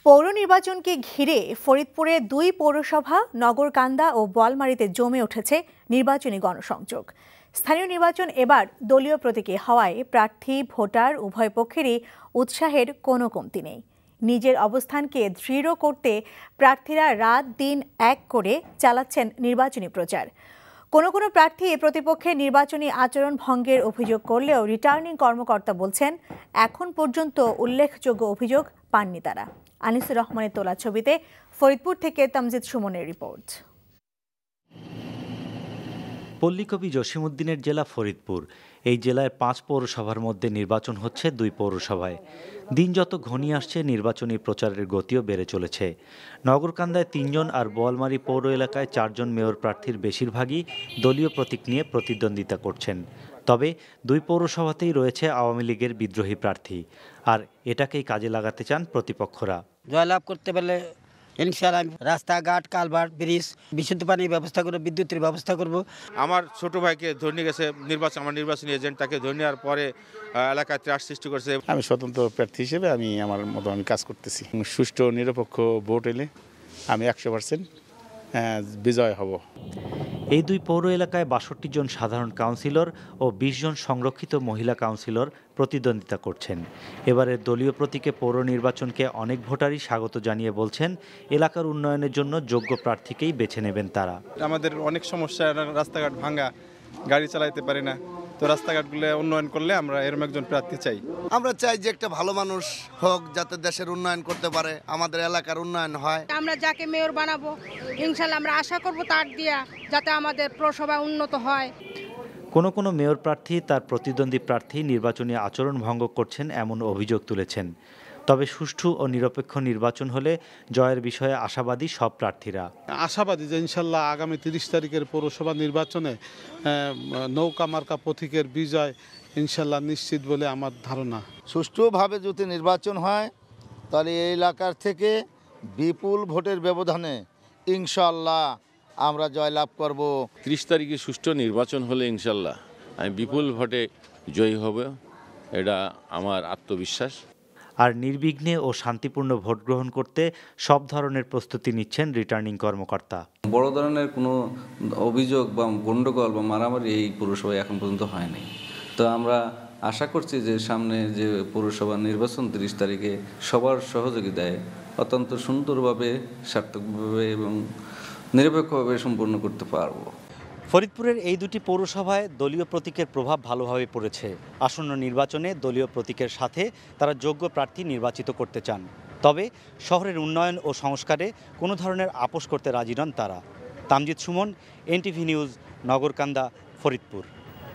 পৌর নির্বাচনকে ঘিরে ফরিদপুরে দুই পৌরসভা নগরকান্দা ও বোয়ালমারীতে জমে উঠেছে নির্বাচনী গণসংযোগ। স্থানীয় নির্বাচন এবার দলীয় প্রতীকে হওয়ায় প্রার্থী ভোটার উভয় পক্ষেরই উৎসাহের কোনো কমতি নেই। নিজের অবস্থানকে দৃঢ় করতে প্রার্থীরা রাত দিন এক করে চালাচ্ছেন নির্বাচনী প্রচার। কোনো কোনো প্রার্থী প্রতিপক্ষের নির্বাচনী আচরণ ভঙ্গের অভিযোগ করলেও রিটার্নিং কর্মকর্তা বলছেন এখন পর্যন্ত উল্লেখযোগ্য অভিযোগ পাননি তারা। আনিসুর রহমানের তোলা ছবিতে ফরিদপুর থেকে তামজিদ সুমনের রিপোর্ট। পল্লীকবি জসিমউদ্দিনের জেলা ফরিদপুর। এই জেলায় 5 পৌরসভার মধ্যে নির্বাচন হচ্ছে 2 পৌরসভায়। দিন যত ঘনিয়ে আসছে নির্বাচনী প্রচারের গতিও বেড়ে চলেছে। নগরকান্দায় 3 জন আর বোয়ালমারী পৌর এলাকায় 4 জন মেয়র প্রার্থীর বেশিরভাগই দলীয় প্রতীক নিয়ে প্রতিদ্বন্দ্বিতা করছেন। তবে 2 পৌরসভাতেই রয়েছে আওয়ামী লীগের বিদ্রোহী প্রার্থী, আর এটাকেই কাজে লাগাতে চান প্রতিপক্ষরা। জয়লাভ করতে পারলে ইনশাআল্লাহ রাস্তাঘাট, কালভার্ট, ব্রিজ, বিশুদ্ধ পানির ব্যবস্থা করব, বিদ্যুতের ব্যবস্থা করব। আমার ছোট ভাইকে ধরে গেছে আমার নির্বাচনী এজেন্ট, তাকে ধরে নেওয়ার পরে এলাকায় ত্রাস সৃষ্টি করছে। আমি স্বতন্ত্র প্রার্থী হিসেবে আমার মতো কাজ করতেছি। সুষ্ঠু নিরপেক্ষ ভোট এলে আমি 100% বিজয় হব। এই 2 পৌর এলাকায় 62 জন সাধারণ কাউন্সিলর ও 20 জন সংরক্ষিত মহিলা কাউন্সিলর প্রতিদ্বন্দ্বিতা করছেন। এবারের দলীয় প্রতীকে পৌর নির্বাচনকে অনেক ভোটারই স্বাগত জানিয়ে বলছেন এলাকার উন্নয়নের জন্য যোগ্য প্রার্থীকেই বেছে নেবেন তারা। আমাদের অনেক সমস্যা, রাস্তাঘাট ভাঙা, গাড়ি চালাইতে পারি না, তো রাস্তাঘাটগুলো উন্নয়ন করলে আমরা এরকম একজন প্রার্থী চাই। আমরা চাই যে একটা ভালো মানুষ হোক, যাতে দেশের উন্নয়ন করতে পারে, আমাদের এলাকার উন্নয়ন হয়। আমরা যাকে মেয়র বানাবো ইনশাআল্লাহ আমরা আশা করব তার দিয়া যাতে আমাদের পৌরসভা উন্নত হয়। কোনো কোনো মেয়র প্রার্থী তার প্রতিদ্বন্দ্বী প্রার্থী নির্বাচনী আচরণ ভঙ্গ করছেন এমন অভিযোগ তুলেছেন। তবে সুষ্ঠু ও নিরপেক্ষ নির্বাচন হলে জয়ের বিষয়ে আশাবাদী সব প্রার্থীরা। আশাবাদী যে ইনশাল্লাহ আগামী 30 তারিখের পৌরসভা নির্বাচনে নৌকা মার্কা প্রতীকের বিজয় ইনশাল্লাহ নিশ্চিত বলে আমার ধারণা। সুষ্ঠুভাবে যদি নির্বাচন হয় তাহলে এই এলাকার থেকে বিপুল ভোটের ব্যবধানে ইনশাল্লাহ আমরা জয়লাভ করব। 30 তারিখে সুষ্ঠু নির্বাচন হলে ইনশাল্লাহ আমি বিপুল ভোটে জয়ী হব, এটা আমার আত্মবিশ্বাস। আর নির্বিঘ্নে ও শান্তিপূর্ণ ভোট গ্রহণ করতে সব ধরনের প্রস্তুতি নিচ্ছেন রিটার্নিং কর্মকর্তা। বড় ধরনের কোনো অভিযোগ বা গণ্ডগোল বা মারামারি এই পৌরসভায় এখন পর্যন্ত হয়নি। তো আমরা আশা করছি যে সামনে যে পৌরসভা নির্বাচন 30 তারিখে সবার সহযোগিতায় অত্যন্ত সুন্দরভাবে, সার্থকভাবে এবং নিরপেক্ষভাবে সম্পন্ন করতে পারব। ফরিদপুরের এই 2টি পৌরসভায় দলীয় প্রতীকের প্রভাব ভালোভাবে পড়েছে। আসন্ন নির্বাচনে দলীয় প্রতীকের সাথে তারা যোগ্য প্রার্থী নির্বাচিত করতে চান। তবে শহরের উন্নয়ন ও সংস্কারে কোনো ধরনের আপোষ করতে রাজি নন তারা। Tamjid Suman, NTV news, Nagarkanda, Faridpur.